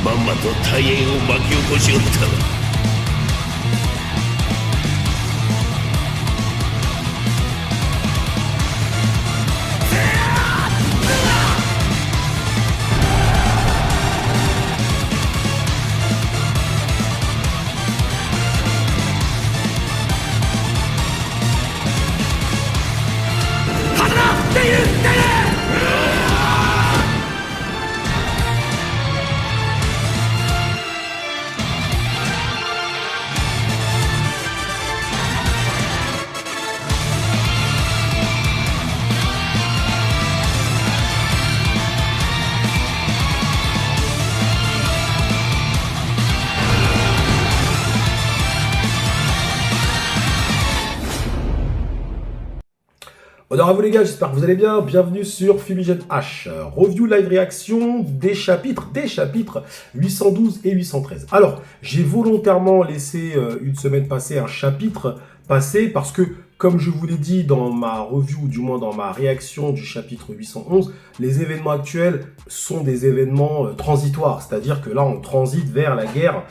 まんまと大変を巻き起こしおったわ。Honneur à vous les gars, j'espère que vous allez bien. Bienvenue sur Fumigène H. Review live réaction des chapitres 812 et 813. Alors, j'ai volontairement laissé une semaine passée un chapitre passé parce que, comme je vous l'ai dit dans ma review, ou du moins dans ma réaction du chapitre 811, les événements actuels sont des événements transitoires. C'est-à-dire que là, on transite vers la guerre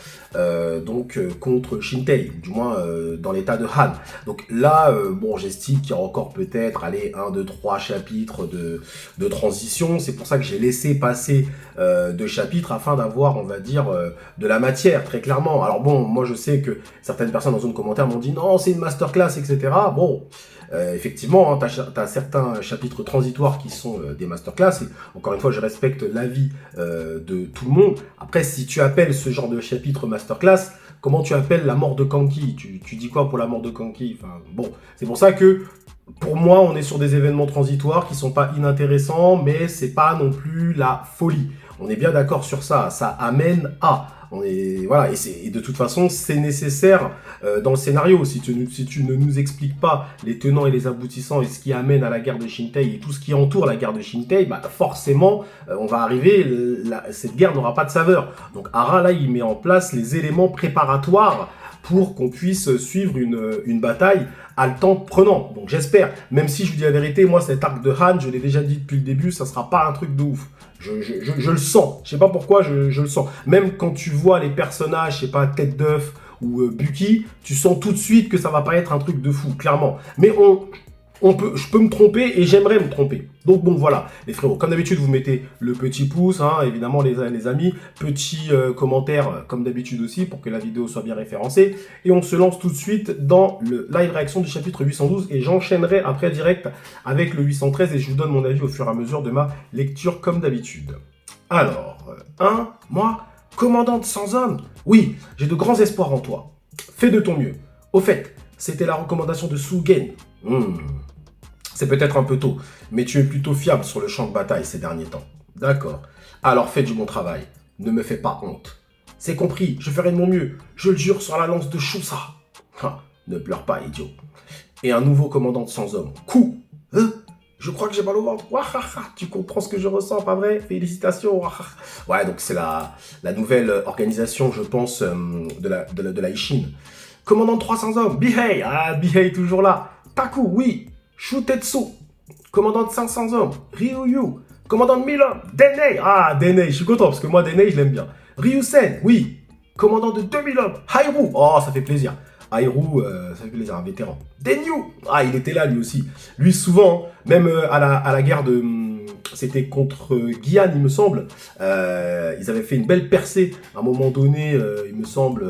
contre Shintei, du moins dans l'état de Han. Donc là, bon, j'estime qu'il y a encore peut-être, allez, 1, 2, 3 chapitres de transition. C'est pour ça que j'ai laissé passer 2 chapitres afin d'avoir, on va dire, de la matière, très clairement. Alors bon, moi je sais que certaines personnes dans zone commentaire m'ont dit non, c'est une masterclass, etc. Bon, effectivement, hein, t'as certains chapitres transitoires qui sont des masterclass. Et encore une fois, je respecte l'avis de tout le monde. Après, si tu appelles ce genre de chapitre masterclass, comment tu appelles la mort de Kanki? Tu dis quoi pour la mort de Kanki? Enfin, bon, c'est pour ça que pour moi, on est sur des événements transitoires qui sont pas inintéressants, mais c'est pas non plus la folie. On est bien d'accord sur ça. Ça amène à. Voilà, et de toute façon, c'est nécessaire dans le scénario. Si tu ne nous expliques pas les tenants et les aboutissants et ce qui amène à la guerre de Shintei et tout ce qui entoure la guerre de Shintei, bah forcément, on va arriver, cette guerre n'aura pas de saveur. Donc Hara, là, il met en place les éléments préparatoires pour qu'on puisse suivre une bataille haletant prenant. Donc j'espère, même si je vous dis la vérité, moi cet arc de Han, je l'ai déjà dit depuis le début, ça sera pas un truc de ouf. Je le sens, je sais pas pourquoi, je le sens. Même quand tu vois les personnages, je sais pas, Tête d'œuf ou Bucky, tu sens tout de suite que ça va pas être un truc de fou, clairement. Mais je peux me tromper et j'aimerais me tromper. Donc bon, voilà, les frérots, comme d'habitude, vous mettez le petit pouce, hein, évidemment les amis, petit commentaire comme d'habitude aussi pour que la vidéo soit bien référencée. Et on se lance tout de suite dans le live réaction du chapitre 812 et j'enchaînerai après direct avec le 813 et je vous donne mon avis au fur et à mesure de ma lecture comme d'habitude. Alors, moi, commandante sans homme, oui, j'ai de grands espoirs en toi. Fais de ton mieux. Au fait, c'était la recommandation de Sugen. C'est peut-être un peu tôt, mais tu es plutôt fiable sur le champ de bataille ces derniers temps. D'accord. Alors fais du bon travail. Ne me fais pas honte. C'est compris, je ferai de mon mieux. Je le jure sur la lance de Shusa. Ne pleure pas, idiot. Et un nouveau commandant de 100 hommes. Coup. Je crois que j'ai mal au ventre. Tu comprends ce que je ressens, pas vrai? Félicitations. Ouais, donc c'est la nouvelle organisation, je pense, de la Ishin. Commandant de 300 hommes. Bihei. Ah, Bihei toujours là. Taku, oui. Shutetsu, commandant de 500 hommes. Ryuyu, commandant de 1000 hommes. Denei, ah, Denei, je suis content parce que moi, Denei, je l'aime bien. Ryusen, oui, commandant de 2000 hommes. Hairu, oh, ça fait plaisir. Hairu, ça fait plaisir, un vétéran. Denyu, ah, il était là lui aussi. Lui, souvent, même à la guerre de... C'était contre Guian, il me semble. Ils avaient fait une belle percée à un moment donné, il me semble.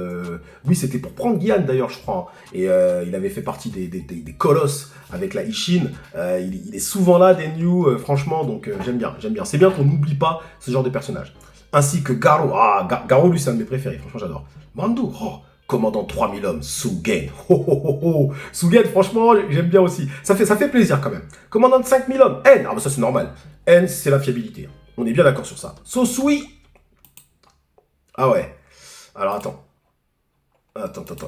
Oui, c'était pour prendre Guian d'ailleurs, je crois. Et il avait fait partie des colosses avec la Ishin. Il est souvent là, Denyu, franchement, donc j'aime bien. C'est bien qu'on n'oublie pas ce genre de personnage. Ainsi que Garo. Ah, Garo, lui, c'est un de mes préférés, franchement, j'adore. Mandu, commandant 3000 hommes, Sugen. Sugen, franchement, j'aime bien aussi. Ça fait plaisir quand même. Commandant de 5000 hommes, N. Ah, bah ça c'est normal. N, c'est la fiabilité. On est bien d'accord sur ça. Sosui. Ah ouais. Alors attends,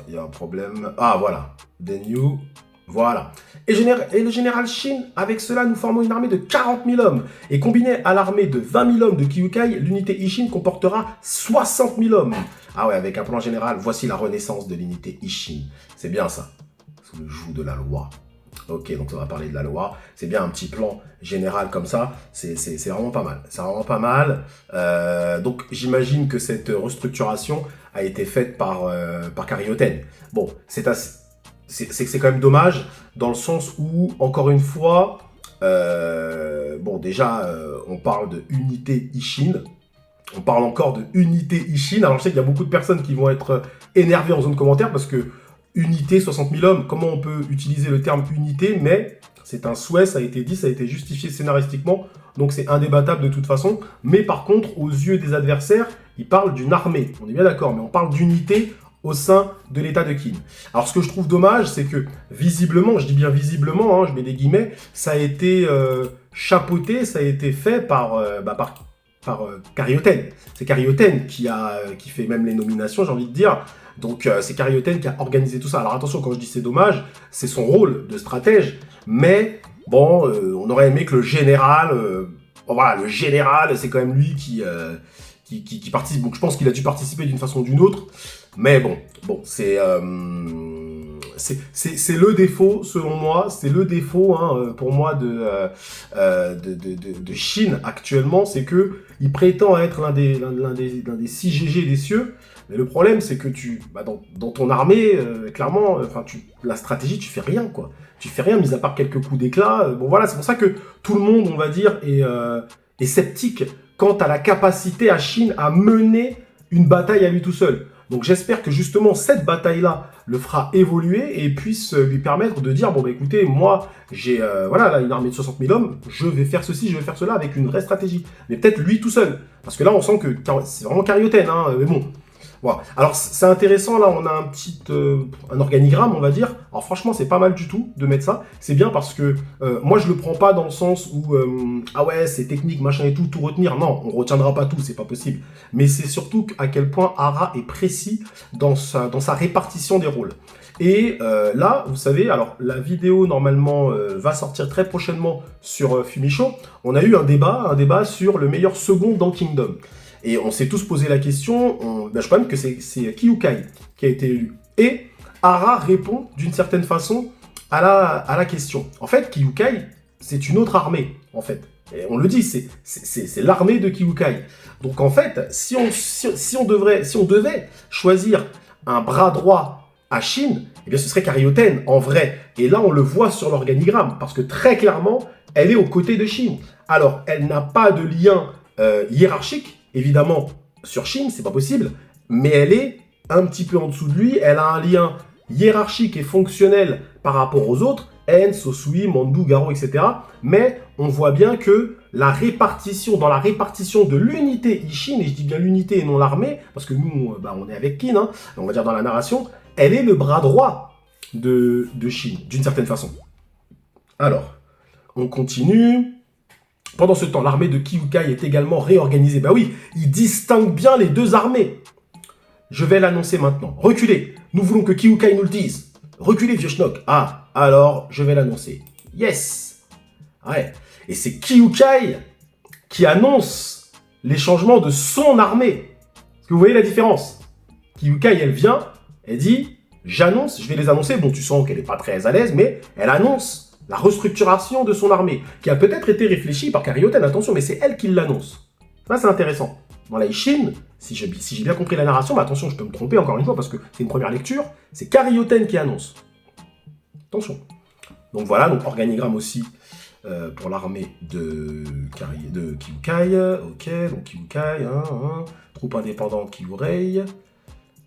il y a un problème. Ah voilà. Denyu. Voilà. Et le général Shin, avec cela, nous formons une armée de 40 000 hommes. Et combiné à l'armée de 20 000 hommes de Kyukai, l'unité Ishin comportera 60 000 hommes. Ah ouais, avec un plan général, voici la renaissance de l'unité Ishin. C'est bien ça. Sous le joug de la loi. Ok, donc on va parler de la loi. C'est bien un petit plan général comme ça. C'est vraiment pas mal. C'est vraiment pas mal. Donc j'imagine que cette restructuration a été faite par Carioten. Bon, c'est quand même dommage dans le sens où, encore une fois, bon déjà, on parle de unité Ishin. On parle encore de unité Ishin. Alors je sais qu'il y a beaucoup de personnes qui vont être énervées en zone commentaire parce que unité, 60 000 hommes, comment on peut utiliser le terme unité, mais c'est un souhait, ça a été dit, ça a été justifié scénaristiquement, donc c'est indébattable de toute façon. Mais par contre, aux yeux des adversaires, ils parlent d'une armée, on est bien d'accord, mais on parle d'unité au sein de l'état de Qin. Alors ce que je trouve dommage, c'est que visiblement, je dis bien visiblement, hein, je mets des guillemets, ça a été chapeauté, ça a été fait par Carioten. C'est Carioten qui fait même les nominations, j'ai envie de dire. Donc c'est Carioten qui a organisé tout ça. Alors attention, quand je dis c'est dommage, c'est son rôle de stratège. Mais bon, on aurait aimé que le général... bon, voilà, le général, c'est quand même lui qui participe. Donc je pense qu'il a dû participer d'une façon ou d'une autre. Mais bon, c'est le défaut, selon moi, c'est le défaut pour moi de Chine actuellement, c'est que il prétend être l'un des 6 GG des cieux, mais le problème c'est que dans ton armée, clairement, la stratégie, tu fais rien, quoi. Tu fais rien, mis à part quelques coups d'éclat. Bon voilà, c'est pour ça que tout le monde, on va dire, est sceptique quant à la capacité à Chine à mener une bataille à lui tout seul. Donc j'espère que justement cette bataille-là le fera évoluer et puisse lui permettre de dire, bon bah écoutez, moi j'ai voilà, là, une armée de 60 000 hommes, je vais faire ceci, je vais faire cela avec une vraie stratégie. Mais peut-être lui tout seul. Parce que là on sent que c'est vraiment Carioten, hein, mais bon. Voilà. Alors c'est intéressant, là on a un organigramme, on va dire. Alors franchement c'est pas mal du tout de mettre ça. C'est bien parce que moi je le prends pas dans le sens où ah ouais c'est technique machin et tout retenir. Non, on retiendra pas tout, c'est pas possible. Mais c'est surtout à quel point Hara est précis dans sa répartition des rôles. Et là, vous savez, alors la vidéo normalement va sortir très prochainement sur Fumicho. On a eu un débat sur le meilleur second dans Kingdom. Et on s'est tous posé la question, je crois même que c'est Kyukai qui a été élu. Et Hara répond d'une certaine façon à la question. En fait, Kyukai, c'est une autre armée, en fait. Et on le dit, c'est l'armée de Kyukai. Donc en fait, si on devait choisir un bras droit à Chine, eh bien ce serait Carioten, en vrai. Et là, on le voit sur l'organigramme, parce que très clairement, elle est aux côtés de Chine. Alors, elle n'a pas de lien hiérarchique, évidemment, sur Chine, c'est pas possible, mais elle est un petit peu en dessous de lui, elle a un lien hiérarchique et fonctionnel par rapport aux autres, En, Sosui, Mandu, Garo, etc. Mais on voit bien que dans la répartition de l'unité Ishin, et je dis bien l'unité et non l'armée, parce que nous, on est avec Qin, hein, on va dire dans la narration, elle est le bras droit de Chine, d'une certaine façon. Alors, on continue. Pendant ce temps, l'armée de Kyukai est également réorganisée. Bah oui, il distingue bien les deux armées. Je vais l'annoncer maintenant. Reculez, nous voulons que Kyukai nous le dise. Reculez, vieux schnock. Ah, alors, je vais l'annoncer. Yes. Ouais. Et c'est Kyukai qui annonce les changements de son armée. Est-ce que vous voyez la différence? Kyukai, elle vient, elle dit, j'annonce, je vais les annoncer. Bon, tu sens qu'elle n'est pas très à l'aise, mais elle annonce la restructuration de son armée, qui a peut-être été réfléchie par Carioten, attention, mais c'est elle qui l'annonce. Ça, c'est intéressant. Dans la Ishin, si j'ai bien compris la narration, mais attention, je peux me tromper encore une fois, parce que c'est une première lecture, c'est Carioten qui annonce. Attention. Donc voilà, donc organigramme aussi pour l'armée de Kyukai. Ok, donc Kyukai, troupe indépendante Kyurei.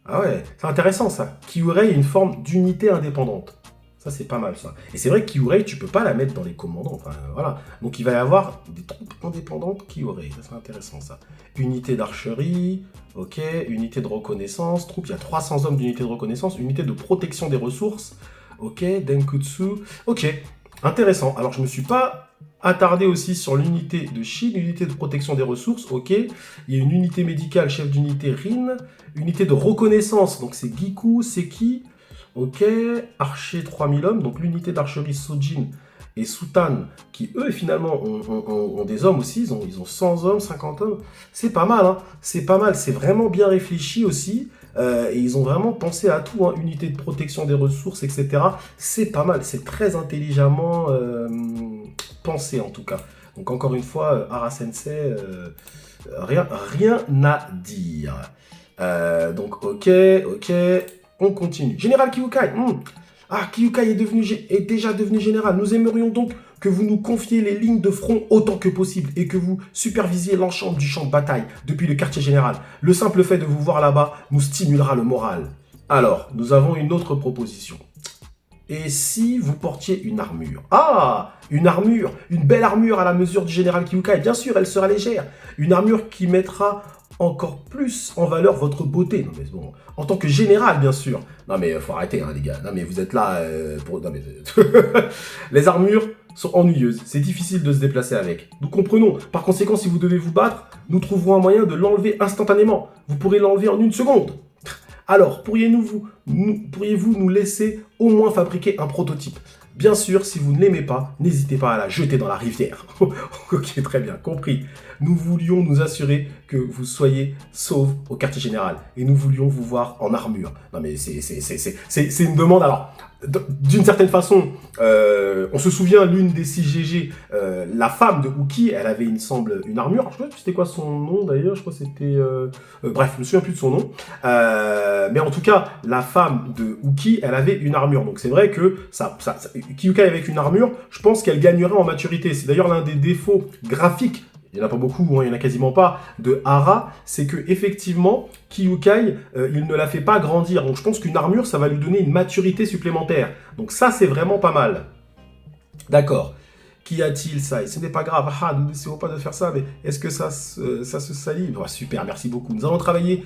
Ah ouais, c'est intéressant ça. Kyurei est une forme d'unité indépendante. Ça, c'est pas mal, ça. Et c'est vrai que Kyurei, tu peux pas la mettre dans les commandants. Enfin, voilà. Donc, il va y avoir des troupes indépendantes Kyurei. Ça, c'est intéressant, ça. Unité d'archerie. Ok. Unité de reconnaissance. Troupe, il y a 300 hommes d'unité de reconnaissance. Unité de protection des ressources. Ok. Denkutsu. Ok. Intéressant. Alors, je me suis pas attardé aussi sur l'unité de Shin, l'unité de protection des ressources. Ok. Il y a une unité médicale, chef d'unité Rin. Unité de reconnaissance. Donc, c'est Giku, Seki. Ok, archer 3000 hommes, donc l'unité d'archerie Sojin et Sutan, qui eux finalement ont des hommes aussi, ils ont 100 hommes, 50 hommes, c'est pas mal, hein, c'est pas mal, c'est vraiment bien réfléchi aussi, et ils ont vraiment pensé à tout, hein, unité de protection des ressources, etc. C'est pas mal, c'est très intelligemment pensé en tout cas. Donc encore une fois, Hara Sensei, rien à dire. Donc ok, on continue. Général Kyukai, Ah, Kyukai est déjà devenu général. Nous aimerions donc que vous nous confiez les lignes de front autant que possible et que vous supervisiez l'ensemble du champ de bataille depuis le quartier général. Le simple fait de vous voir là-bas nous stimulera le moral. Alors, nous avons une autre proposition. Et si vous portiez une armure? Ah, une armure, une belle armure à la mesure du général Kyukai. Bien sûr, elle sera légère. Une armure qui mettra encore plus en valeur votre beauté. Non mais bon, en tant que général, bien sûr. Non mais faut arrêter, hein, les gars. Non mais vous êtes là pour... Non mais... Les armures sont ennuyeuses. C'est difficile de se déplacer avec. Nous comprenons. Par conséquent, si vous devez vous battre, nous trouverons un moyen de l'enlever instantanément. Vous pourrez l'enlever en 1 seconde. Alors, pourriez-vous nous laisser au moins fabriquer un prototype? Bien sûr, si vous ne l'aimez pas, n'hésitez pas à la jeter dans la rivière. Ok, très bien, compris. Nous voulions nous assurer que vous soyez sauve au quartier général. Et nous voulions vous voir en armure. Non mais c'est une demande. Alors, d'une certaine façon, on se souvient, l'une des 6GG, la femme de Uki, elle avait, il me semble, une armure. Je sais pas c'était quoi son nom d'ailleurs, je crois que c'était... bref, je me souviens plus de son nom. Mais en tout cas, la femme de Uki, elle avait une armure. Donc c'est vrai que Kyukai avec une armure, je pense qu'elle gagnerait en maturité. C'est d'ailleurs l'un des défauts graphiques, il n'y en a pas beaucoup, hein, il n'y en a quasiment pas, de Hara, c'est que effectivement, Kyukai, il ne la fait pas grandir. Donc je pense qu'une armure, ça va lui donner une maturité supplémentaire. Donc ça, c'est vraiment pas mal. D'accord. Qu'y a-t-il ça? Ce n'est pas grave, nous n'essayons pas de faire ça, mais est-ce que ça se salit? Oh, super, merci beaucoup. Nous allons travailler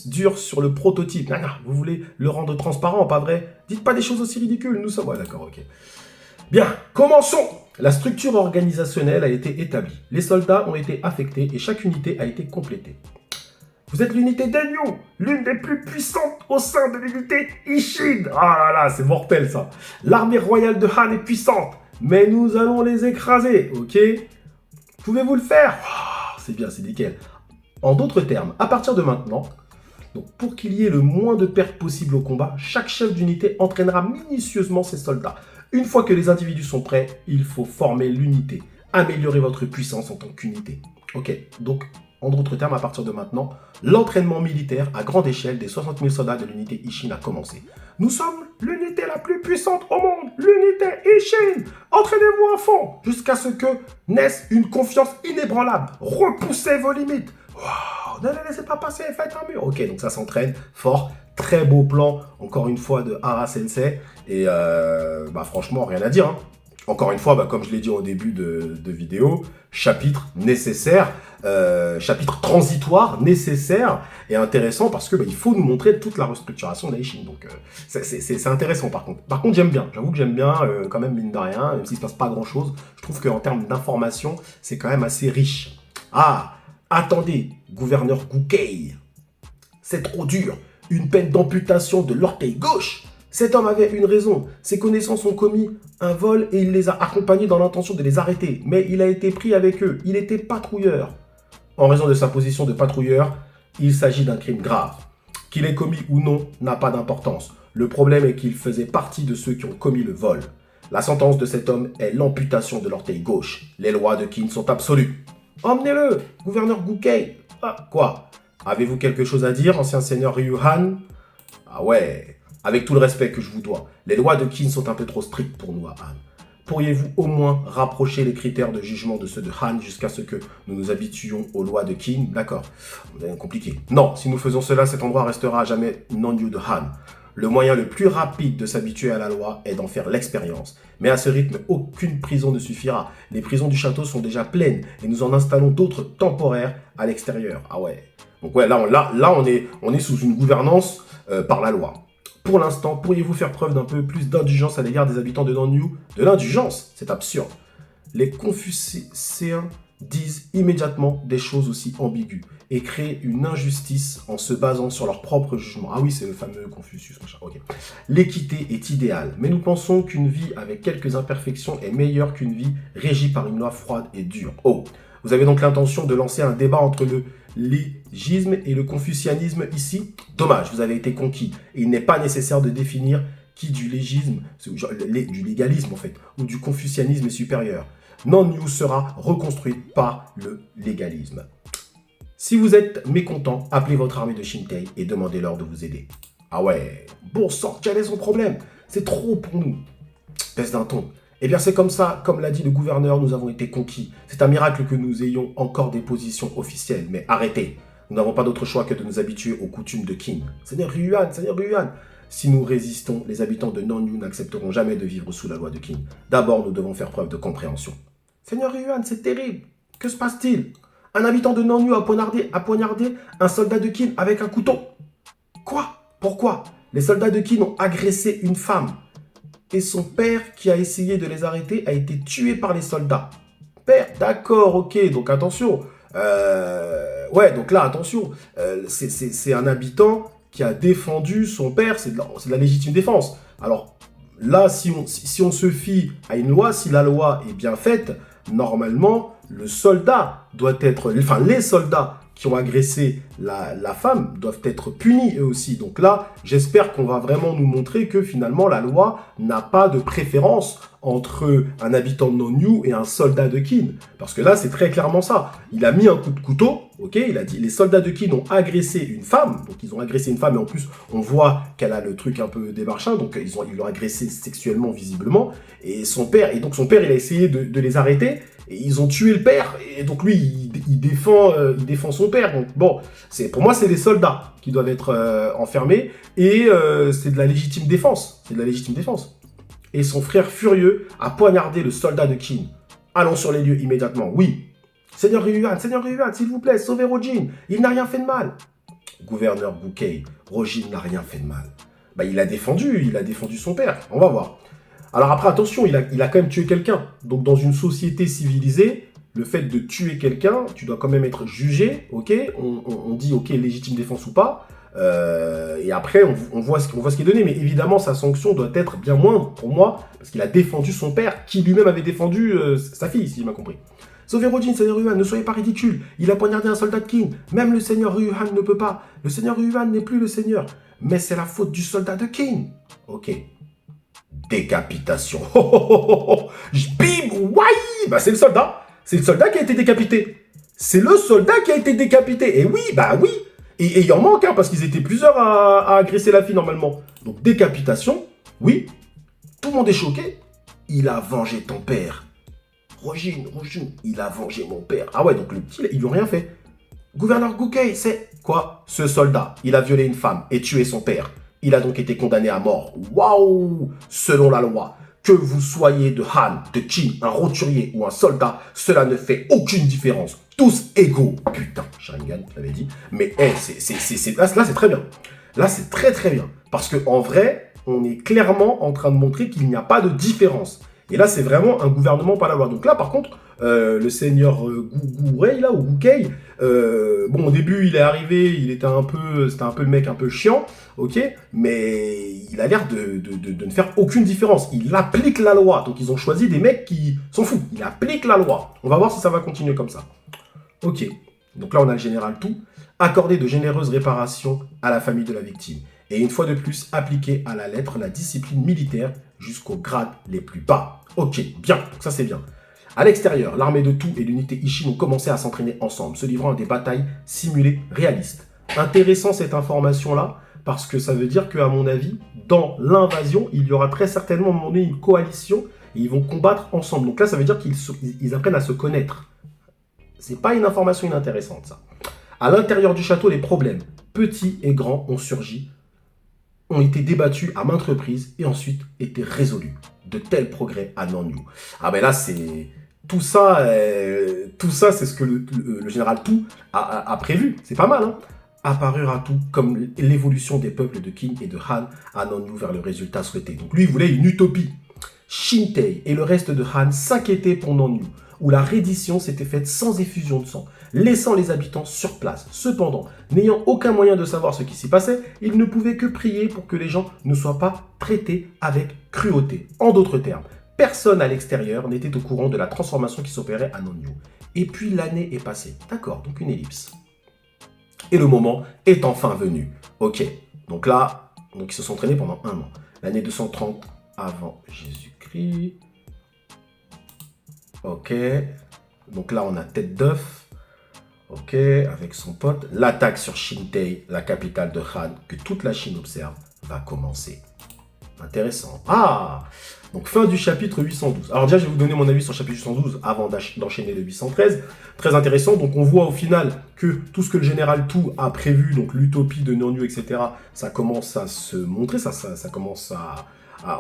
dur sur le prototype. Vous voulez le rendre transparent, pas vrai? Dites pas des choses aussi ridicules, nous sommes... Ouais, d'accord, ok. Bien, commençons. La structure organisationnelle a été établie. Les soldats ont été affectés et chaque unité a été complétée. Vous êtes l'unité Denyu, l'une des plus puissantes au sein de l'unité Ishin. Ah là là, c'est mortel ça. L'armée royale de Han est puissante, mais nous allons les écraser, ok? Pouvez-vous le faire? Oh, c'est bien, c'est nickel. En d'autres termes, à partir de maintenant, donc pour qu'il y ait le moins de pertes possible au combat, chaque chef d'unité entraînera minutieusement ses soldats. Une fois que les individus sont prêts, il faut former l'unité. Améliorer votre puissance en tant qu'unité. Ok, donc en d'autres termes, à partir de maintenant, l'entraînement militaire à grande échelle des 60 000 soldats de l'unité Ishin a commencé. Nous sommes l'unité la plus puissante au monde, l'unité Ishin. Entraînez-vous à fond jusqu'à ce que naisse une confiance inébranlable. Repoussez vos limites. Wow, ne les laissez pas passer, faites un mur. Ok, donc ça s'entraîne fort. Très beau plan, encore une fois, de Hara Sensei. Et franchement, rien à dire. Hein. Encore une fois, comme je l'ai dit au début de vidéo, chapitre nécessaire, chapitre transitoire, nécessaire et intéressant parce que il faut nous montrer toute la restructuration d'Aishin. Donc c'est intéressant par contre. Par contre, j'aime bien. J'avoue que j'aime bien quand même, mine de rien, même s'il ne se passe pas grand-chose. Je trouve qu'en termes d'information, c'est quand même assez riche. Ah, attendez, gouverneur Gukei. C'est trop dur. Une peine d'amputation de l'orteil gauche. Cet homme avait une raison. Ses connaissances ont commis un vol et il les a accompagnés dans l'intention de les arrêter. Mais il a été pris avec eux. Il était patrouilleur. En raison de sa position de patrouilleur, il s'agit d'un crime grave. Qu'il ait commis ou non n'a pas d'importance. Le problème est qu'il faisait partie de ceux qui ont commis le vol. La sentence de cet homme est l'amputation de l'orteil gauche. Les lois de Qin sont absolues. Emmenez-le, gouverneur Gukei. Ah, quoi? Avez-vous quelque chose à dire, ancien seigneur Ryuhan? Ah ouais, avec tout le respect que je vous dois, les lois de Qin sont un peu trop strictes pour nous à Han. Pourriez-vous au moins rapprocher les critères de jugement de ceux de Han jusqu'à ce que nous nous habituions aux lois de Qin? D'accord, compliqué. Non, si nous faisons cela, cet endroit restera à jamais non-lieu de Han. Le moyen le plus rapide de s'habituer à la loi est d'en faire l'expérience. Mais à ce rythme, aucune prison ne suffira. Les prisons du château sont déjà pleines et nous en installons d'autres temporaires à l'extérieur. Ah ouais. Donc ouais, là on est sous une gouvernance par la loi. Pour l'instant, pourriez-vous faire preuve d'un peu plus d'indulgence à l'égard des habitants de Nanyu? De l'indulgence? C'est absurde. Les Confucéens disent immédiatement des choses aussi ambiguës et créent une injustice en se basant sur leur propre jugement. Ah oui, c'est le fameux Confucius, machin. Ok. L'équité est idéale, mais nous pensons qu'une vie avec quelques imperfections est meilleure qu'une vie régie par une loi froide et dure. Oh, vous avez donc l'intention de lancer un débat entre le légisme et le confucianisme ici? Dommage, vous avez été conquis. Et il n'est pas nécessaire de définir qui du légisme, du légalisme en fait, ou du confucianisme est supérieur. Non-New sera reconstruit par le légalisme. Si vous êtes mécontent, appelez votre armée de Shintei et demandez-leur de vous aider. Ah ouais, bon sang, quel est son problème? C'est trop pour nous. Baisse d'un ton. Eh bien c'est comme ça, comme l'a dit le gouverneur, nous avons été conquis. C'est un miracle que nous ayons encore des positions officielles, mais arrêtez. Nous n'avons pas d'autre choix que de nous habituer aux coutumes de Qin. Seigneur Ryuan, si nous résistons, les habitants de Non-New n'accepteront jamais de vivre sous la loi de Qin. D'abord, nous devons faire preuve de compréhension. Seigneur Ryuan, c'est terrible. Que se passe-t-il? Un habitant de Non-New a poignardé un soldat de Qin avec un couteau. Quoi? Pourquoi? Les soldats de Qin ont agressé une femme. Et son père, qui a essayé de les arrêter, a été tué par les soldats. Père, d'accord, ok, donc attention. Ouais, donc là, attention. C'est un habitant qui a défendu son père, c'est de la légitime défense. Alors là, si on se fie à une loi, si la loi est bien faite, normalement, le soldat doit être... Enfin, les soldats qui ont agressé la femme doivent être punis eux aussi. Donc là, j'espère qu'on va vraiment nous montrer que finalement, la loi n'a pas de préférence entre un habitant de Non-New et un soldat de Qin. Parce que là, c'est très clairement ça. Il a mis un coup de couteau, ok, il a dit, les soldats de Qin ont agressé une femme. Donc ils ont agressé une femme et en plus, on voit qu'elle a le truc un peu démarchant. Donc ils l'ont agressé sexuellement, visiblement. Et son père, il a essayé de les arrêter. Et ils ont tué le père, et donc lui, il défend son père. Donc bon, pour moi, c'est les soldats qui doivent être enfermés, et c'est de la légitime défense. C'est de la légitime défense. Et son frère furieux a poignardé le soldat de Qin. Allons sur les lieux immédiatement, oui. Seigneur Ryuan, s'il vous plaît, sauvez Rojin, il n'a rien fait de mal. Gouverneur Gukei, Rojin n'a rien fait de mal. Bah, il a défendu son père, on va voir. Alors après, attention, il a quand même tué quelqu'un. Donc dans une société civilisée, le fait de tuer quelqu'un, tu dois quand même être jugé, ok? On dit, ok, légitime défense ou pas. Et après, on voit ce qui est donné. Mais évidemment, sa sanction doit être bien moindre pour moi, parce qu'il a défendu son père, qui lui-même avait défendu sa fille, si j'ai bien compris. Sauvez Rojin, Seigneur Ryuan, ne soyez pas ridicule. Il a poignardé un soldat de Qin. Même le Seigneur Ryuan ne peut pas. Le Seigneur Ryuan n'est plus le Seigneur. Mais c'est la faute du soldat de Qin. Ok. Décapitation. Bim, ouais, bah c'est le soldat. C'est le soldat qui a été décapité. C'est le soldat qui a été décapité. Et oui, bah oui. Et il en manque, hein, parce qu'ils étaient plusieurs à agresser la fille normalement. Donc décapitation, oui. Tout le monde est choqué. Il a vengé ton père. Rojin, il a vengé mon père. Ah ouais, donc le petit, ils lui ont rien fait. Gouverneur Gukei, c'est quoi? Ce soldat, il a violé une femme et tué son père. Il a donc été condamné à mort. Waouh! Selon la loi, que vous soyez de Han, de Qin, un roturier ou un soldat, cela ne fait aucune différence. Tous égaux. Putain, Sharingan, je l'avais dit. Mais là, c'est très bien. Là, c'est très très bien. Parce qu'en vrai, on est clairement en train de montrer qu'il n'y a pas de différence. Et là, c'est vraiment un gouvernement par la loi. Donc là, par contre, le seigneur Gurei, là, ou Gukei, bon, au début, il est arrivé, c'était un peu le mec un peu chiant, ok, mais il a l'air de ne faire aucune différence. Il applique la loi, donc ils ont choisi des mecs qui s'en foutent. Il applique la loi. On va voir si ça va continuer comme ça. Ok, donc là, on a le général Tout. Accorder de généreuses réparations à la famille de la victime. Et une fois de plus, appliquer à la lettre la discipline militaire jusqu'aux grades les plus bas. Ok, bien, ça c'est bien. À l'extérieur, l'armée de Tout et l'unité Ishin ont commencé à s'entraîner ensemble, se livrant à des batailles simulées réalistes. Intéressant cette information-là, parce que ça veut dire qu'à mon avis, dans l'invasion, il y aura très certainement à un moment donné une coalition et ils vont combattre ensemble. Donc là, ça veut dire qu'ils apprennent à se connaître. C'est pas une information inintéressante, ça. À l'intérieur du château, les problèmes, petits et grands, ont surgi, ont été débattus à maintes reprises et ensuite été résolus. De tels progrès à Non-New. Ah ben là, c'est... Tout ça, c'est ce que le général Tout a prévu. C'est pas mal, hein. Apparurent à Tout comme l'évolution des peuples de Qin et de Han à Non-New vers le résultat souhaité. Donc lui, il voulait une utopie. Shintei et le reste de Han s'inquiétaient pour Non-New. où la reddition s'était faite sans effusion de sang, laissant les habitants sur place. Cependant, n'ayant aucun moyen de savoir ce qui s'y passait, ils ne pouvaient que prier pour que les gens ne soient pas traités avec cruauté. En d'autres termes, personne à l'extérieur n'était au courant de la transformation qui s'opérait à Nonyu. Et puis l'année est passée. D'accord, donc une ellipse. Et le moment est enfin venu. Ok, donc là, ils se sont entraînés pendant 1 an. L'année 230 avant Jésus-Christ. Ok, donc là on a tête d'œuf. Ok, avec son pote. L'attaque sur Shintei, la capitale de Han, que toute la Chine observe, va commencer. Intéressant. Ah, donc fin du chapitre 812. Alors déjà, je vais vous donner mon avis sur le chapitre 812 avant d'enchaîner le 813. Très intéressant. Donc on voit au final que tout ce que le général Tu a prévu, donc l'utopie de Nonyu, etc., ça commence à se montrer, ça commence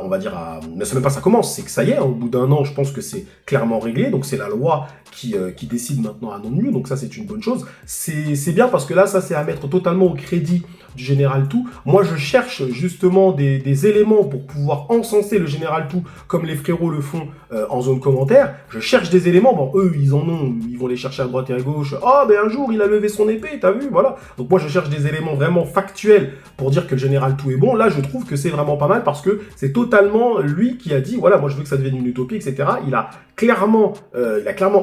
on va dire, mais c'est même pas ça commence, c'est que ça y est, au bout d'un an, je pense que c'est clairement réglé, donc c'est la loi qui décide maintenant à Nonyu, donc ça c'est une bonne chose. C'est bien parce que là, ça c'est à mettre totalement au crédit du général Tu. Moi, je cherche justement des éléments pour pouvoir encenser le général Tu, comme les frérots le font en zone commentaire. Je cherche des éléments, bon, eux, ils en ont, ils vont les chercher à droite et à gauche. Ah, ben un jour, il a levé son épée, t'as vu, voilà. Donc moi, je cherche des éléments vraiment factuels pour dire que le général Tu est bon. Là, je trouve que c'est vraiment pas mal parce que c'est totalement lui qui a dit, voilà, moi, je veux que ça devienne une utopie, etc. Il a clairement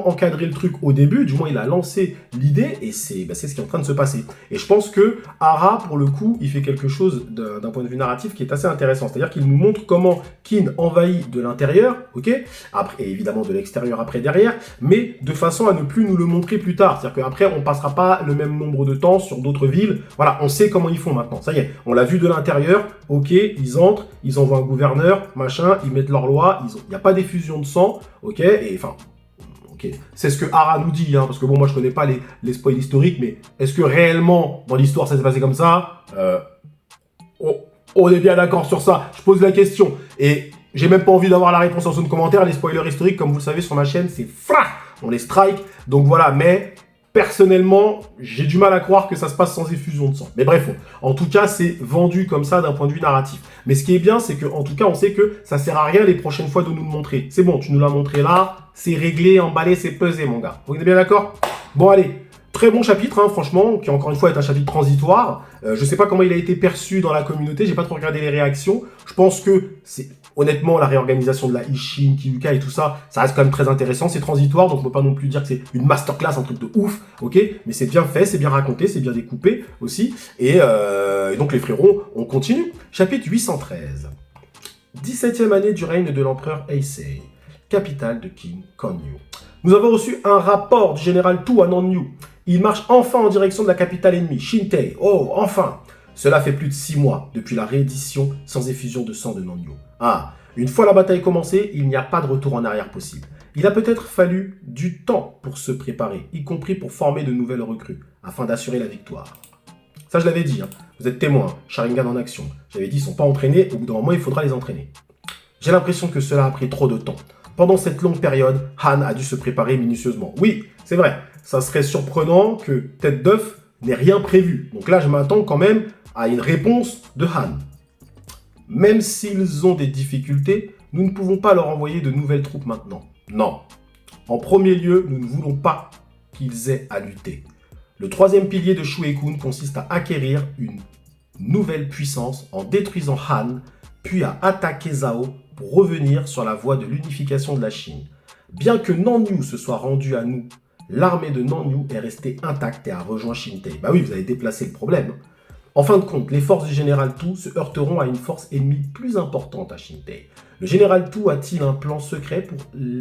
encadré le truc au début, du moins, il a lancé l'idée et c'est ce qui est en train de se passer. Et je pense que Hara, pour le coup, il fait quelque chose d'un point de vue narratif qui est assez intéressant. C'est-à-dire qu'il nous montre comment Qin envahit de l'intérieur, ok, après, et évidemment de l'extérieur après derrière, mais de façon à ne plus nous le montrer plus tard. C'est-à-dire qu'après, on passera pas le même nombre de temps sur d'autres villes. Voilà, on sait comment ils font maintenant. Ça y est, on l'a vu de l'intérieur, ok, ils entrent, ils envoient un gouverneur, machin, ils mettent leur loi, il n'y a pas d'effusion de sang, ok, et enfin... Okay. C'est ce que Hara nous dit, hein, parce que bon, moi je connais pas les spoils historiques, mais est-ce que réellement, dans l'histoire, ça s'est passé comme ça on est bien d'accord sur ça, je pose la question, et j'ai même pas envie d'avoir la réponse en zone commentaire, les spoilers historiques, comme vous le savez sur ma chaîne, c'est fra, on les strike, donc voilà, mais... Personnellement, j'ai du mal à croire que ça se passe sans effusion de sang. Mais bref, en tout cas, c'est vendu comme ça d'un point de vue narratif. Mais ce qui est bien, c'est qu'en tout cas, on sait que ça sert à rien les prochaines fois de nous le montrer. C'est bon, tu nous l'as montré là, c'est réglé, emballé, c'est pesé, mon gars. Vous êtes bien d'accord? Bon, allez. Très bon chapitre, hein, franchement, qui encore une fois est un chapitre transitoire. Je sais pas comment il a été perçu dans la communauté, j'ai pas trop regardé les réactions. Je pense que c'est honnêtement la réorganisation de la Ishin, Kyuuka et tout ça, ça reste quand même très intéressant. C'est transitoire, donc on peut pas non plus dire que c'est une masterclass, un truc de ouf, ok. Mais c'est bien fait, c'est bien raconté, c'est bien découpé aussi. Et donc les frérots, on continue. Chapitre 813. 17e année du règne de l'empereur Heisei, capitale de Qin Konyu. Nous avons reçu un rapport du général Tu à Nonyu. Il marche enfin en direction de la capitale ennemie, Shintei. Oh, enfin! Cela fait plus de 6 mois depuis la réédition sans effusion de sang de Nonyu. Ah, une fois la bataille commencée, il n'y a pas de retour en arrière possible. Il a peut-être fallu du temps pour se préparer, y compris pour former de nouvelles recrues, afin d'assurer la victoire. Ça, je l'avais dit, hein. Vous êtes témoins, Sharingan en action. J'avais dit, ils ne sont pas entraînés, au bout d'un moment, il faudra les entraîner. J'ai l'impression que cela a pris trop de temps. Pendant cette longue période, Han a dû se préparer minutieusement. Oui, c'est vrai, ça serait surprenant que Tête d'œuf n'ait rien prévu. Donc là, je m'attends quand même à une réponse de Han. Même s'ils ont des difficultés, nous ne pouvons pas leur envoyer de nouvelles troupes maintenant. Non. En premier lieu, nous ne voulons pas qu'ils aient à lutter. Le troisième pilier de Shue-kun consiste à acquérir une nouvelle puissance en détruisant Han, puis à attaquer Zhao pour revenir sur la voie de l'unification de la Chine. Bien que Nonyu se soit rendu à nous, l'armée de Nonyu est restée intacte et a rejoint Shintei. Bah oui, vous avez déplacé le problème. En fin de compte, les forces du général Tu se heurteront à une force ennemie plus importante à Shintei. Le général Tu a-t-il un plan secret pour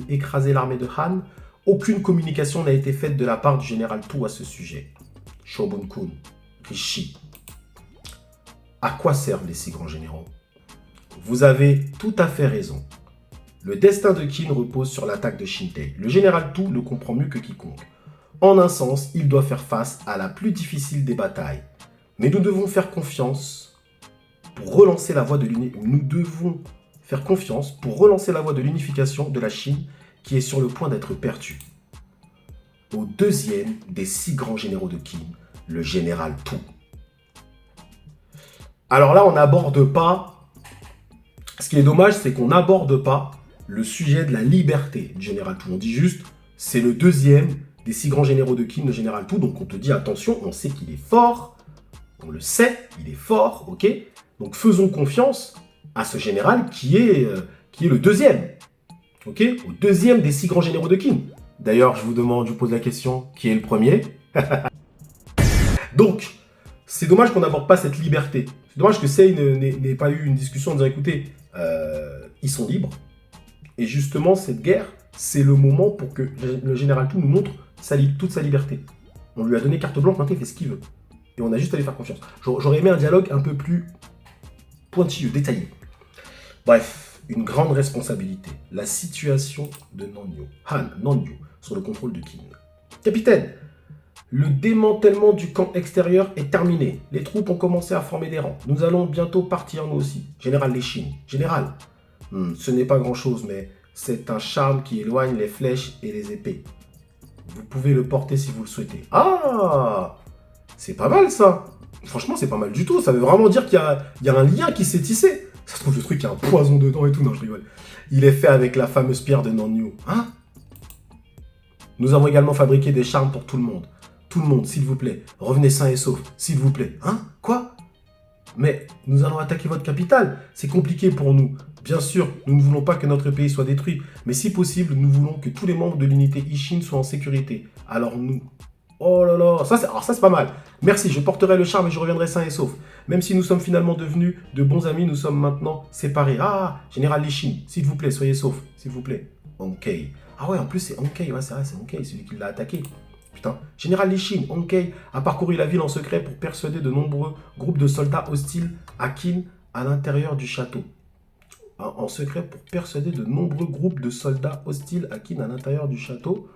écraser l'armée de Han? Aucune communication n'a été faite de la part du général Tu à ce sujet. Shogun-kun, Rishi. À quoi servent les 6 grands généraux? Vous avez tout à fait raison. Le destin de Qin repose sur l'attaque de Shintei. Le général Tu le comprend mieux que quiconque. En un sens, il doit faire face à la plus difficile des batailles. Mais nous devons faire confiance pour relancer la voie de l'unification de la Chine qui est sur le point d'être perdue. Au deuxième des 6 grands généraux de Qin, le général Tu. Alors là, on n'aborde pas... Ce qui est dommage, c'est qu'on n'aborde pas le sujet de la liberté du général Tu. On dit juste, c'est le deuxième des 6 grands généraux de Qin, le général Tout. Donc on te dit attention, on sait qu'il est fort, on le sait, il est fort, ok. Donc faisons confiance à ce général qui est le deuxième, ok, au deuxième des 6 grands généraux de Qin. D'ailleurs, je vous pose la question, qui est le premier? Donc, c'est dommage qu'on n'aborde pas cette liberté. C'est dommage que Sei n'ait pas eu une discussion en disant, écoutez, ils sont libres. Et justement, cette guerre, c'est le moment pour que le général Tout nous montre toute sa liberté. On lui a donné carte blanche, maintenant il fait ce qu'il veut. Et on a juste à lui faire confiance. J'aurais aimé un dialogue un peu plus pointilleux, détaillé. Bref, une grande responsabilité. La situation de Nonyu, sur le contrôle de Qin. Capitaine, le démantèlement du camp extérieur est terminé. Les troupes ont commencé à former des rangs. Nous allons bientôt partir, nous aussi. Général Lechine. Général, ce n'est pas grand-chose, mais c'est un charme qui éloigne les flèches et les épées. Vous pouvez le porter si vous le souhaitez. Ah, c'est pas mal ça. Franchement, c'est pas mal du tout. Ça veut vraiment dire qu'il y a un lien qui s'est tissé. Ça se trouve, le truc, il y a un poison dedans et tout. Non, je rigole. Il est fait avec la fameuse pierre de Nonyu. Hein? Nous avons également fabriqué des charmes pour tout le monde. Tout le monde, s'il vous plaît, revenez sains et saufs, s'il vous plaît. Hein? Quoi? Mais nous allons attaquer votre capitale. C'est compliqué pour nous. Bien sûr, nous ne voulons pas que notre pays soit détruit, mais si possible, nous voulons que tous les membres de l'unité Ishin soient en sécurité. Alors nous... Oh là là, ça c'est pas mal. Merci, je porterai le charme et je reviendrai sain et sauf. Même si nous sommes finalement devenus de bons amis, nous sommes maintenant séparés. Ah, Général Ishin, s'il vous plaît, soyez sauf, s'il vous plaît. Onkei. Ah ouais, en plus c'est Onkei, ouais c'est vrai, c'est Onkei, celui qui l'a attaqué. Putain. Général Lechine, Onkei, a parcouru la ville en secret pour persuader de nombreux groupes de soldats hostiles à Qin à l'intérieur du château. En secret pour persuader de nombreux groupes de soldats hostiles à Qin à l'intérieur du château.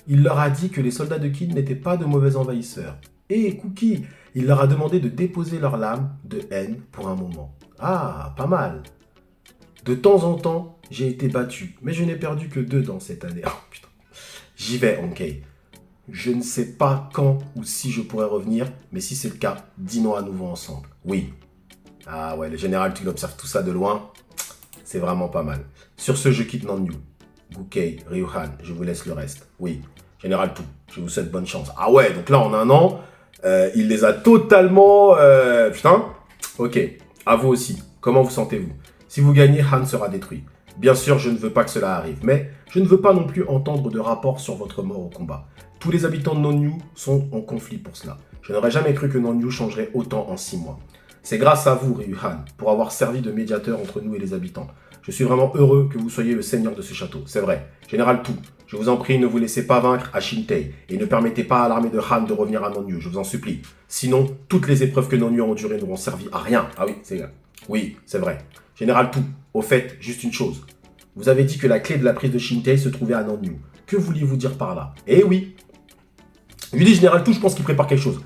Il leur a dit que les soldats de Qin n'étaient pas de mauvais envahisseurs. Et Cookie, il leur a demandé de déposer leur lame de haine pour un moment. Ah, pas mal. De temps en temps, j'ai été battu, mais je n'ai perdu que 2 dans cette année. Oh putain. J'y vais, Onkei. Je ne sais pas quand ou si je pourrai revenir, mais si c'est le cas, dînons à nouveau ensemble. Oui. Ah ouais, le général, tu observes tout ça de loin. C'est vraiment pas mal. Sur ce, je quitte Nonyu. Gukei, Ryuhan, je vous laisse le reste. Oui. Général Tout, je vous souhaite bonne chance. Ah ouais, donc là, en un an, il les a totalement... Putain. Ok. À vous aussi. Comment vous sentez-vous? Si vous gagnez, Han sera détruit. Bien sûr, je ne veux pas que cela arrive, mais je ne veux pas non plus entendre de rapports sur votre mort au combat. Tous les habitants de Nonyu sont en conflit pour cela. Je n'aurais jamais cru que Nonyu changerait autant en 6 mois. C'est grâce à vous, Ryuhan, pour avoir servi de médiateur entre nous et les habitants. Je suis vraiment heureux que vous soyez le seigneur de ce château, c'est vrai. Général Tout, je vous en prie, ne vous laissez pas vaincre à Shintei et ne permettez pas à l'armée de Han de revenir à Nonyu, je vous en supplie. Sinon, toutes les épreuves que Nonyu a endurées n'auront servi à rien. Ah oui, c'est vrai. Général Tout, au fait, juste une chose. Vous avez dit que la clé de la prise de Shintei se trouvait à Nonyu. Que vouliez-vous dire par là? Eh oui. Je lui dis Général Tout, je pense qu'il prépare quelque chose.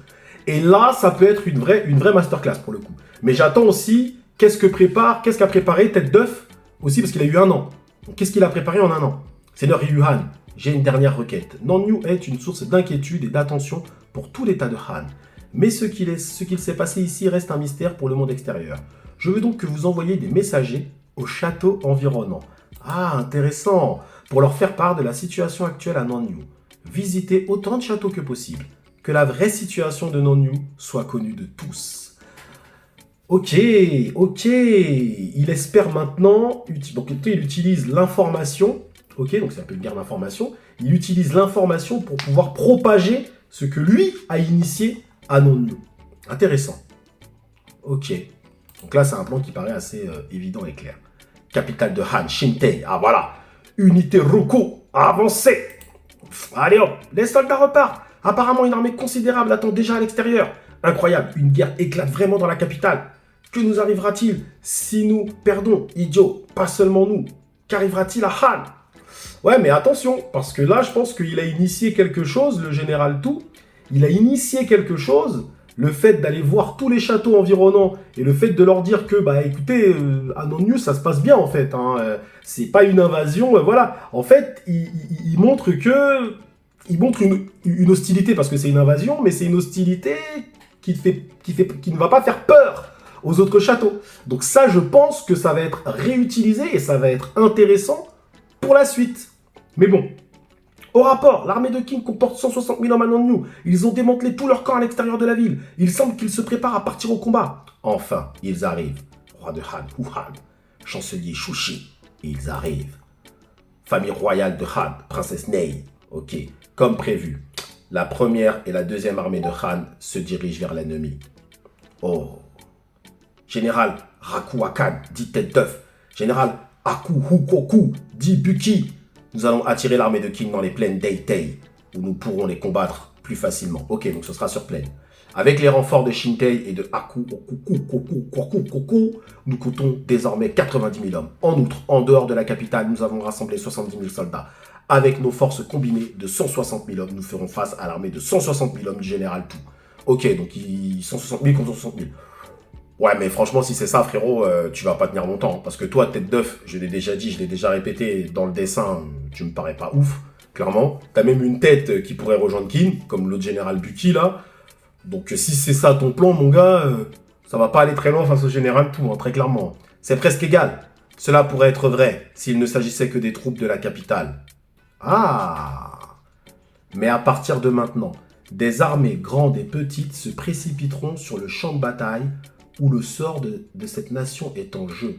Et là, ça peut être une vraie masterclass pour le coup. Mais j'attends aussi, qu'est-ce qu'a préparé Tête d'œuf aussi, parce qu'il a eu 1 an. Donc, qu'est-ce qu'il a préparé en 1 an? Seigneur Ryuhan, j'ai une dernière requête. Nonyu est une source d'inquiétude et d'attention pour tout l'état de Han. Mais ce qu'il s'est passé ici reste un mystère pour le monde extérieur. Je veux donc que vous envoyiez des messagers au château environnant. Ah, intéressant. Pour leur faire part de la situation actuelle à Nonyu. Visitez autant de châteaux que possible. Que la vraie situation de Nonyu soit connue de tous. Ok. Il espère maintenant... Donc, il utilise l'information. Ok, donc c'est un peu une guerre d'information. Il utilise l'information pour pouvoir propager ce que lui a initié à Nonyu. Intéressant. Ok. Donc là, c'est un plan qui paraît assez évident et clair. Capitale de Han, Shintei. Ah voilà. Unité Roko, avancée. Allez hop, les soldats repartent. Apparemment, une armée considérable attend déjà à l'extérieur. Incroyable, une guerre éclate vraiment dans la capitale. Que nous arrivera-t-il si nous perdons? Idiot, pas seulement nous. Qu'arrivera-t-il à Han? Ouais, mais attention, parce que là, je pense qu'il a initié quelque chose, le général Tout. Il a initié quelque chose, le fait d'aller voir tous les châteaux environnants et le fait de leur dire que, bah écoutez, à Nonyu, ça se passe bien en fait. C'est pas une invasion, voilà. En fait, il montre que... Il montre une hostilité parce que c'est une invasion, mais c'est une hostilité qui ne va pas faire peur aux autres châteaux. Donc ça, je pense que ça va être réutilisé et ça va être intéressant pour la suite. Mais bon, Au rapport, l'armée de King comporte 160 000 hommes à Nonyu. Ils ont démantelé tout leur camp à l'extérieur de la ville. Il semble qu'ils se préparent à partir au combat. Enfin, ils arrivent. Roi de Han, Wuhan. Chancelier Shushi. Ils arrivent. Famille royale de Han, princesse Nei. Ok, comme prévu. La première et la deuxième armée de Han se dirigent vers l'ennemi. Oh. Général Rakuakan, dit tête d'œuf. Général Akuhukoku, dit Buki. Nous allons attirer l'armée de King dans les plaines d'Eitei, où nous pourrons les combattre plus facilement. Ok, donc ce sera sur plaine. Avec les renforts de Shintei et de Akuhukoku, nous comptons désormais 90 000 hommes. En outre, en dehors de la capitale, nous avons rassemblé 70 000 soldats. Avec nos forces combinées de 160 000 hommes, nous ferons face à l'armée de 160 000 hommes du général Tout. Ok, donc 160 000 contre 160 000. Ouais, mais franchement, si c'est ça, frérot, tu vas pas tenir longtemps. Parce que toi, tête d'œuf, je l'ai déjà dit, je l'ai déjà répété dans le dessin, tu me parais pas ouf, clairement. T'as même une tête qui pourrait rejoindre Kin, comme l'autre général Buki, là. Donc, si c'est ça ton plan, mon gars, ça va pas aller très loin face au général Tout, hein, très clairement. C'est presque égal. Cela pourrait être vrai s'il ne s'agissait que des troupes de la capitale. Ah! Mais à partir de maintenant, des armées grandes et petites se précipiteront sur le champ de bataille où le sort de cette nation est en jeu.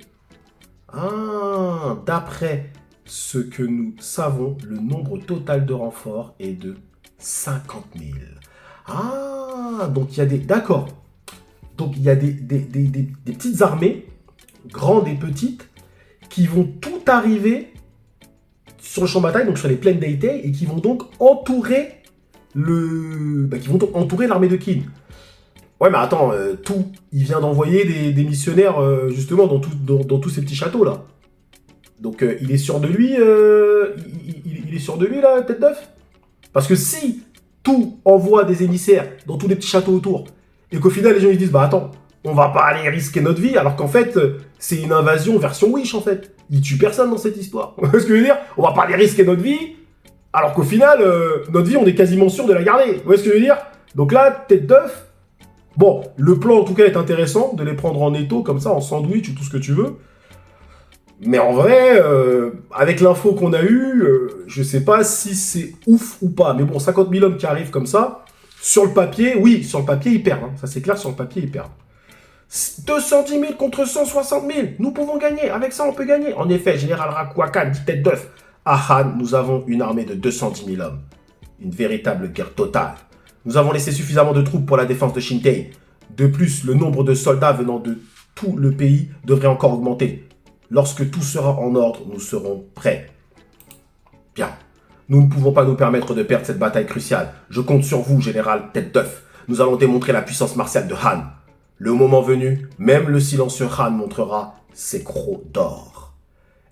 Ah, d'après ce que nous savons, le nombre total de renforts est de 50 000. Ah, donc il y a des... D'accord. Donc il y a des petites armées, grandes et petites, qui vont tout arriver sur le champ de bataille, donc sur les plaines d'Eitei, et qui vont donc entourer l'armée de Qin. Ouais, mais attends, Tout, il vient d'envoyer des missionnaires, justement, dans tous ces petits châteaux, là. Donc, il est sûr de lui, il est sûr de lui, là, tête d'œuf. Parce que si Tout envoie des émissaires dans tous les petits châteaux autour, et qu'au final, les gens, ils disent, bah attends, on va pas aller risquer notre vie, alors qu'en fait, c'est une invasion version Wish, en fait. Il tue personne dans cette histoire. Vous voyez ce que je veux dire? On va pas aller risquer notre vie, alors qu'au final, notre vie, on est quasiment sûr de la garder. Vous voyez ce que je veux dire? Donc là, tête d'œuf. Bon, le plan en tout cas est intéressant, de les prendre en étau, comme ça, en sandwich ou tout ce que tu veux. Mais en vrai, avec l'info qu'on a eue, je sais pas si c'est ouf ou pas. Mais bon, 50 000 hommes qui arrivent comme ça, sur le papier, oui, sur le papier, ils perdent. Hein. Ça c'est clair, sur le papier, ils perdent. 210 000 contre 160 000, nous pouvons gagner, avec ça on peut gagner. En effet, Général Rakuakan, dit tête d'œuf, à Han, nous avons une armée de 210 000 hommes. Une véritable guerre totale. Nous avons laissé suffisamment de troupes pour la défense de Shintei. De plus, le nombre de soldats venant de tout le pays devrait encore augmenter. Lorsque tout sera en ordre, nous serons prêts. Bien. Nous ne pouvons pas nous permettre de perdre cette bataille cruciale. Je compte sur vous, général tête d'œuf. Nous allons démontrer la puissance martiale de Han. Le moment venu, même le silencieux Han montrera ses crocs d'or.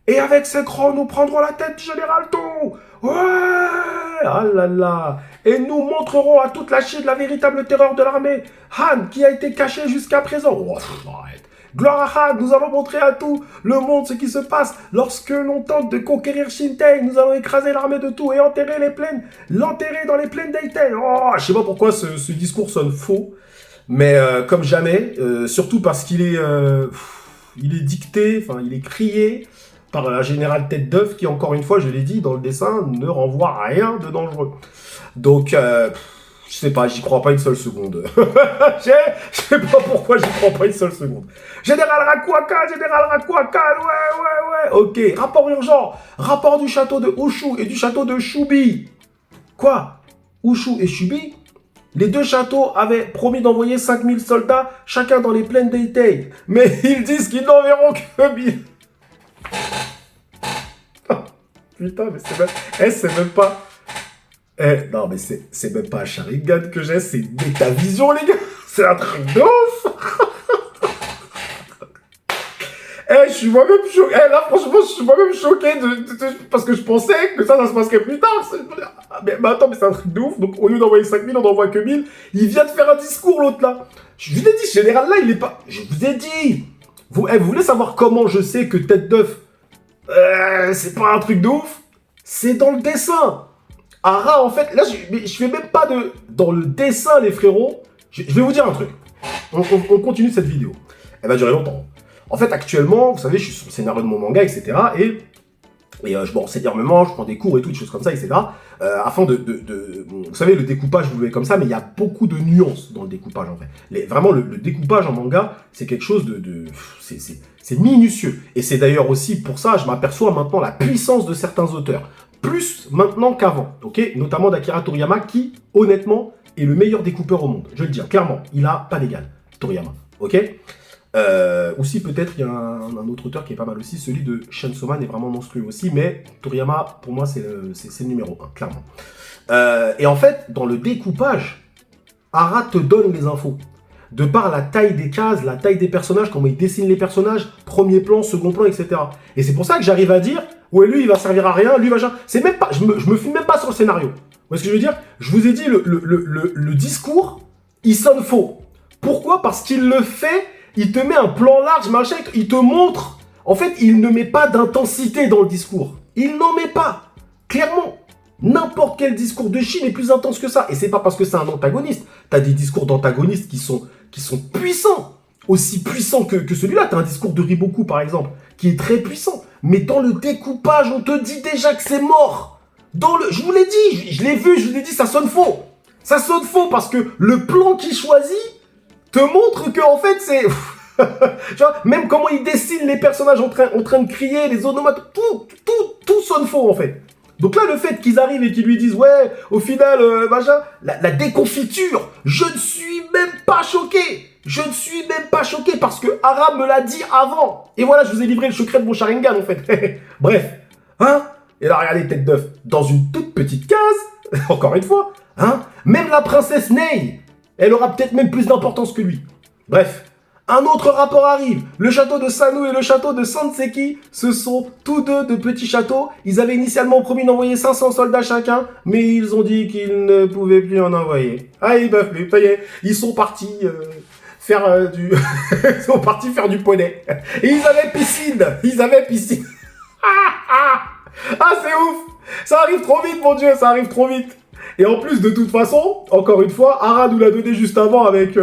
Et avec ces crocs, nous prendrons la tête du général Tout. Ouais! Ah là là! Et nous montrerons à toute la Chine la véritable terreur de l'armée. Han, qui a été caché jusqu'à présent. Oh, arrête. Gloire à Han, nous allons montrer à tout le monde ce qui se passe. Lorsque l'on tente de conquérir Shintei, nous allons écraser l'armée de Tout et enterrer l'enterrer dans les plaines d'Eitei. Oh, je sais pas pourquoi ce discours sonne faux. Mais comme jamais, surtout parce qu'il est dicté, enfin il est crié par la générale tête d'œuf qui, encore une fois, je l'ai dit dans le dessin, ne renvoie à rien de dangereux. Donc, je sais pas, j'y crois pas une seule seconde. Je sais pas pourquoi j'y crois pas une seule seconde. Général Rakuakan, ouais. Ok, rapport urgent. Rapport du château de Ushu et du château de Shubi. Quoi? Ushu et Shubi? Les deux châteaux avaient promis d'envoyer 5000 soldats, chacun dans les plaines d'Eitei. Mais ils disent qu'ils n'enverront que 1000. Putain, mais c'est même pas... non, mais c'est même pas un Sharingan que j'ai, c'est une métavision, les gars. C'est un truc de ouf. Je suis moi-même choqué. Là, franchement, je suis moi-même choqué parce que je pensais que ça se passerait plus tard. Mais attends, mais c'est un truc de ouf. Donc, au lieu d'envoyer 5000, on n'envoie que 1000. Il vient de faire un discours, l'autre, là. Je vous ai dit, ce général-là, il est pas... Je vous ai dit. Vous voulez savoir comment je sais que tête d'œuf, c'est pas un truc de ouf? C'est dans le dessin. Ara, en fait, là, je fais même pas de... Dans le dessin, les frérots, je vais vous dire un truc. On continue cette vidéo. Elle va durer longtemps. En fait, actuellement, vous savez, je suis sur le scénario de mon manga, etc. Et Et je me renseigne énormément, je prends des cours et tout, des choses comme ça, etc. Afin vous savez, le découpage, vous le voyez comme ça, mais il y a beaucoup de nuances dans le découpage, en fait. Vraiment, le découpage en manga, c'est quelque chose c'est minutieux. Et c'est d'ailleurs aussi pour ça, je m'aperçois maintenant la puissance de certains auteurs. Plus maintenant qu'avant, ok? Notamment d'Akira Toriyama, qui, honnêtement, est le meilleur découpeur au monde. Je vais le dire, clairement, il a pas d'égal, Toriyama, ok? Aussi peut-être il y a un autre auteur qui est pas mal aussi, celui de Chainsaw Man est vraiment monstrueux aussi, mais Toriyama pour moi c'est le numéro 1, clairement. Et en fait, dans le découpage, Hara te donne les infos. De par la taille des cases, la taille des personnages, comment il dessine les personnages, premier plan, second plan, etc. Et c'est pour ça que j'arrive à dire, ouais lui il va servir à rien, lui machin. C'est même pas, je me filme même pas sur le scénario. Vous voyez ce que je veux dire? Je vous ai dit, le discours, il sonne faux. Pourquoi? Parce qu'il le fait. Il te met un plan large, machin, il te montre. En fait, il ne met pas d'intensité dans le discours. Il n'en met pas. Clairement. N'importe quel discours de Chine est plus intense que ça. Et c'est pas parce que c'est un antagoniste. T'as des discours d'antagonistes qui sont puissants. Aussi puissants que celui-là. T'as un discours de Riboku, par exemple, qui est très puissant. Mais dans le découpage, on te dit déjà que c'est mort. Je vous l'ai dit, je l'ai vu, je vous l'ai dit, ça sonne faux. Ça sonne faux parce que le plan qu'il choisit te montre que en fait c'est tu vois, même comment il dessine les personnages en train de crier, les onomatopées, tout sonne faux en fait. Donc là le fait qu'ils arrivent et qu'ils lui disent ouais au final machin, la déconfiture, je ne suis même pas choqué. Je ne suis même pas choqué parce que Hara me l'a dit avant. Et voilà, je vous ai livré le secret de mon Sharingan en fait. Bref, hein. Et là regardez tête d'œuf dans une toute petite case, encore une fois, hein. Même la princesse Nei, elle aura peut-être même plus d'importance que lui. Bref, un autre rapport arrive. Le château de Sanu et le château de Sanseki, ce sont tous deux de petits châteaux. Ils avaient initialement promis d'envoyer 500 soldats chacun, mais ils ont dit qu'ils ne pouvaient plus en envoyer. Ah, ils peuvent plus, ça y est, ils sont partis faire ils sont partis faire du poney. Et ils avaient piscine. Ah, c'est ouf. Ça arrive trop vite, mon Dieu, ça arrive trop vite. Et en plus, de toute façon, encore une fois, Hara nous l'a donné juste avant avec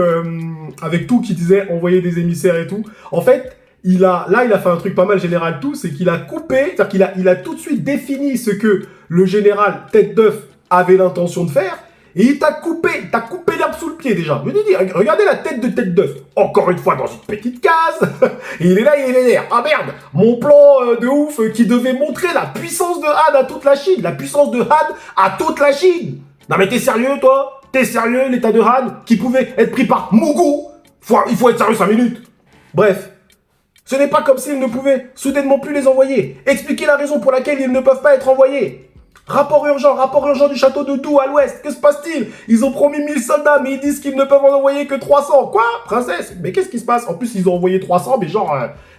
tout qui disait envoyer des émissaires et tout. En fait, il a fait un truc pas mal général tout, c'est qu'il a coupé, c'est-à-dire qu'il a tout de suite défini ce que le général Tête d'œuf avait l'intention de faire, et il t'a coupé l'herbe sous le pied déjà. Je te dis, regardez la tête de Tête d'œuf, encore une fois dans une petite case, et il est là, il est vénère. Ah merde, mon plan de ouf qui devait montrer la puissance de Han à toute la Chine, la puissance de Han à toute la Chine. Non mais t'es sérieux toi? T'es sérieux l'état de Han qui pouvait être pris par Mugu? Il faut être sérieux 5 minutes. Bref, ce n'est pas comme s'ils ne pouvaient soudainement plus les envoyer. Expliquez la raison pour laquelle ils ne peuvent pas être envoyés. Rapport urgent du château de Dou à l'ouest. Que se passe-t-il? Ils ont promis 1000 soldats, mais ils disent qu'ils ne peuvent en envoyer que 300. Quoi? Princesse? Mais qu'est-ce qui se passe? En plus, ils ont envoyé 300, mais genre...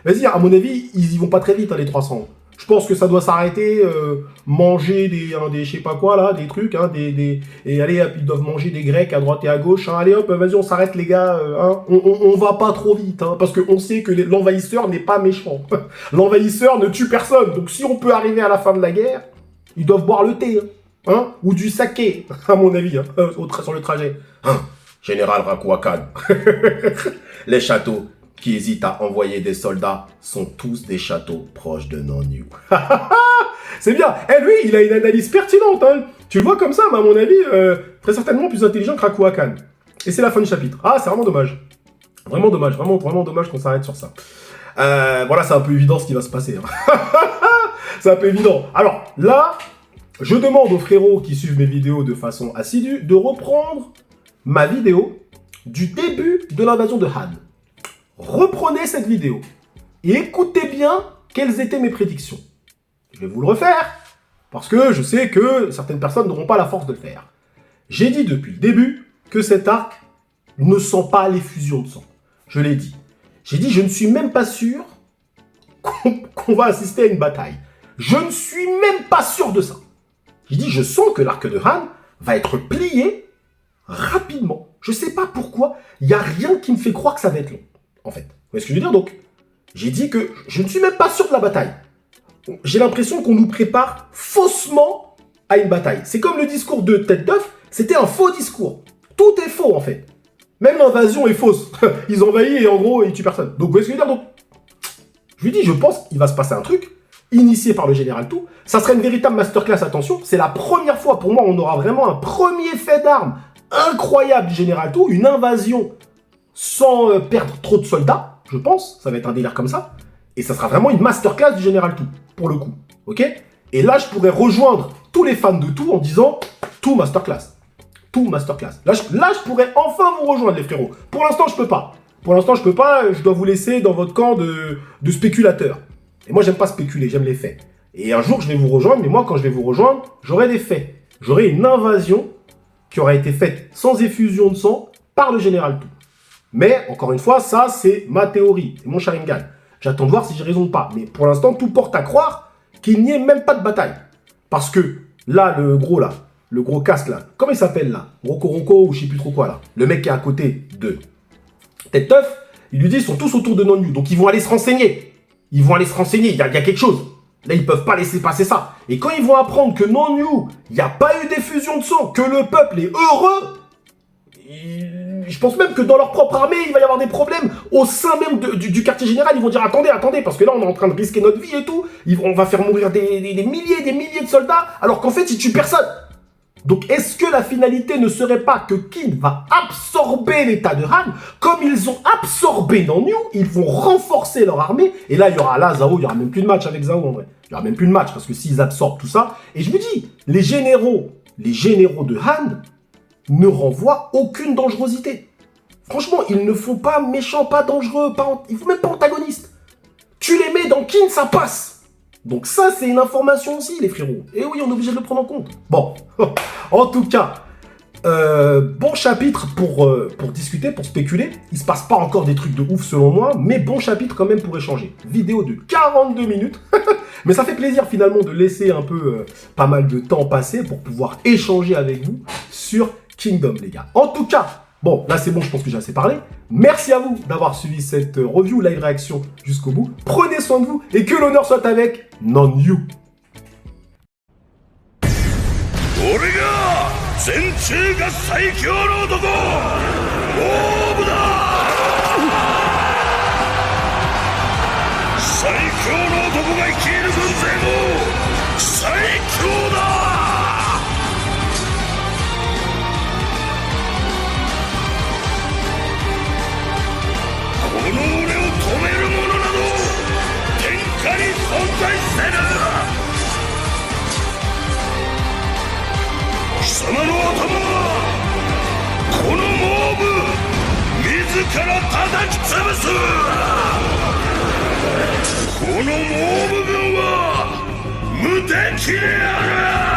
vas-y, à mon avis, ils y vont pas très vite, hein, les 300. Je pense que ça doit s'arrêter, manger des je sais pas quoi, là, des trucs, hein, et allez, hop, ils doivent manger des grecs à droite et à gauche, hein, allez hop, vas-y, on s'arrête les gars, hein, on va pas trop vite, hein, parce qu'on sait que l'envahisseur n'est pas méchant. L'envahisseur ne tue personne, donc si on peut arriver à la fin de la guerre, ils doivent boire le thé, hein, ou du saké, à mon avis, hein, sur le trajet. Hein, Général Rakuakan, les châteaux qui hésitent à envoyer des soldats sont tous des châteaux proches de Nonyu. C'est bien. Eh, lui, il a une analyse pertinente. Hein. Tu le vois comme ça, mais à mon avis, très certainement plus intelligent que Rakuakan. Et c'est la fin du chapitre. Ah, c'est vraiment dommage. Vraiment dommage. Vraiment dommage qu'on s'arrête sur ça. Voilà, c'est un peu évident ce qui va se passer. Hein. C'est un peu évident. Alors, là, je demande aux frérots qui suivent mes vidéos de façon assidue de reprendre ma vidéo du début de l'invasion de Han. Reprenez cette vidéo et écoutez bien quelles étaient mes prédictions. Je vais vous le refaire, parce que je sais que certaines personnes n'auront pas la force de le faire. J'ai dit depuis le début que cet arc ne sent pas l'effusion de sang. Je l'ai dit. J'ai dit, je ne suis même pas sûr qu'on va assister à une bataille. Je ne suis même pas sûr de ça. J'ai dit, je sens que l'arc de Han va être plié rapidement. Je ne sais pas pourquoi, il n'y a rien qui me fait croire que ça va être long. En fait. Vous voyez ce que je veux dire? Donc, j'ai dit que je ne suis même pas sûr de la bataille. J'ai l'impression qu'on nous prépare faussement à une bataille. C'est comme le discours de Tête d'œuf, c'était un faux discours. Tout est faux, en fait. Même l'invasion est fausse. Ils envahissent et en gros, ils tuent personne. Donc, vous voyez ce que je veux dire? Donc, je lui dis, je pense qu'il va se passer un truc initié par le Général Tout. Ça serait une véritable masterclass, attention. C'est la première fois, pour moi, on aura vraiment un premier fait d'armes incroyable du Général Tout, une invasion sans perdre trop de soldats, je pense. Ça va être un délire comme ça. Et ça sera vraiment une masterclass du Général Tout, pour le coup. Ok? Et là, je pourrais rejoindre tous les fans de Tout en disant Tout masterclass. Tout masterclass. Là, je pourrais enfin vous rejoindre, les frérots. Pour l'instant, je peux pas. Pour l'instant, je peux pas. Je dois vous laisser dans votre camp de spéculateurs. Et moi, j'aime pas spéculer, j'aime les faits. Et un jour, je vais vous rejoindre, mais moi, quand je vais vous rejoindre, j'aurai des faits. J'aurai une invasion qui aura été faite sans effusion de sang par le Général Tout. Mais, encore une fois, ça, c'est ma théorie. C'est mon Sharingan. J'attends de voir si j'ai raison ou pas. Mais pour l'instant, tout porte à croire qu'il n'y ait même pas de bataille. Parce que, là, le gros casque, là, comment il s'appelle, là? Roco ou je sais plus trop quoi, là. Le mec qui est à côté de Tête Teuf, il lui dit, ils sont tous autour de Nonyu. Donc, ils vont aller se renseigner. Il y a quelque chose. Là, ils peuvent pas laisser passer ça. Et quand ils vont apprendre que Nonyu, il n'y a pas eu d'effusion de sang, que le peuple est heureux, je pense même que dans leur propre armée, il va y avoir des problèmes. Au sein même du quartier général, ils vont dire attendez, parce que là, on est en train de risquer notre vie et tout. On va faire mourir des milliers de soldats, alors qu'en fait, ils tuent personne. Donc, est-ce que la finalité ne serait pas que Kin va absorber l'état de Han, comme ils ont absorbé Nonyu, ils vont renforcer leur armée, et là, il y aura Zhao, il y aura même plus de match avec Zhao, en vrai. Il y aura même plus de match, parce que s'ils absorbent tout ça, et je me dis, les généraux de Han ne renvoient aucune dangerosité. Franchement, ils ne font pas méchants, pas dangereux, ils font même pas antagonistes. Tu les mets dans Kin, ça passe. Donc ça, c'est une information aussi, les frérots. Et oui, on est obligé de le prendre en compte. Bon, en tout cas, bon chapitre pour discuter, pour spéculer. Il se passe pas encore des trucs de ouf selon moi, mais bon chapitre quand même pour échanger. Vidéo de 42 minutes. Mais ça fait plaisir finalement de laisser un peu pas mal de temps passer pour pouvoir échanger avec vous sur Kingdom, les gars. En tout cas, bon, là c'est bon, je pense que j'ai assez parlé. Merci à vous d'avoir suivi cette review live réaction jusqu'au bout. Prenez soin de vous et que l'honneur soit avec Nonyu. 俺が全中が最強の男オーブだ最強の男が率いる軍勢も最強だこの俺を止める者など天下に存在せぬ貴様の頭はこのモーブ自ら叩き潰すこのモーブ軍は無敵である